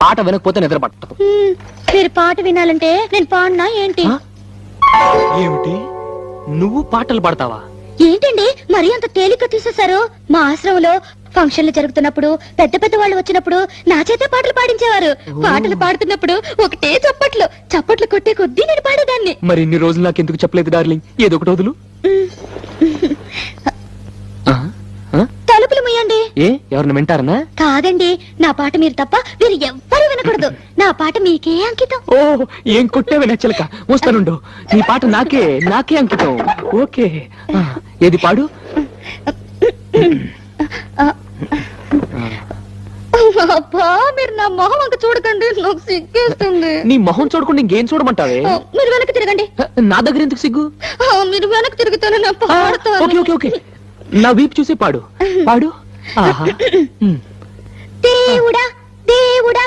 పాట వినకపోతే నిద్ర పట్టదు. మీరు పాట వినాలంటే నేను పాడినా ఏంటి? ఏమిటి, నువ్వు పాటలు పాడతావా? ఏంటండి మరీ అంత తేలిక తీసేశారు? మా ఆశ్రమంలో ఫంక్షన్లు జరుగుతున్నప్పుడు పెద్ద పెద్ద వాళ్ళు వచ్చినప్పుడు నా చేతే పాటలు పాడించేవారు. పాటలు పాడుతున్నప్పుడు ఒకటే చప్పట్లు కొట్టే కొద్దీ నేను పాడేదాన్ని. మరి ఇన్ని రోజులు నాకు ఎందుకు చెప్పలేదు డార్లింగ్? ఏదో ఒకటి వదులు. తలుపులు ముయ్యండి. ఏ ఎవరిని వింటారనా? కాదండి, నా పాట మీరు తప్ప మీరు ఎవ్వరూ వినకూడదు. నా పాట మీకే అంకితం. ఓ ఏం కొట్టేవి నచ్చలక. వస్తానుండు, నీ పాట నాకే అంకితం. ఓకే, ఏది పాడు. అబ్బా, మీరు నా మొహం అంక చూడకండి, నాకు సిగ్గేస్తుంది. నీ మొహం చూడకుండా ఇంకేం చూడమంటావే? మీరు వెనక్కి తిరగండి. నా దగ్గర ఎందుకు సిగ్గు? మీరు వెనక్కి తిరుగుతాను, నా పాడతాను. ఓకే ఓకే ఓకే, నా వీపు చూసి పాడు. ఆహా. దేవుడా దేవుడా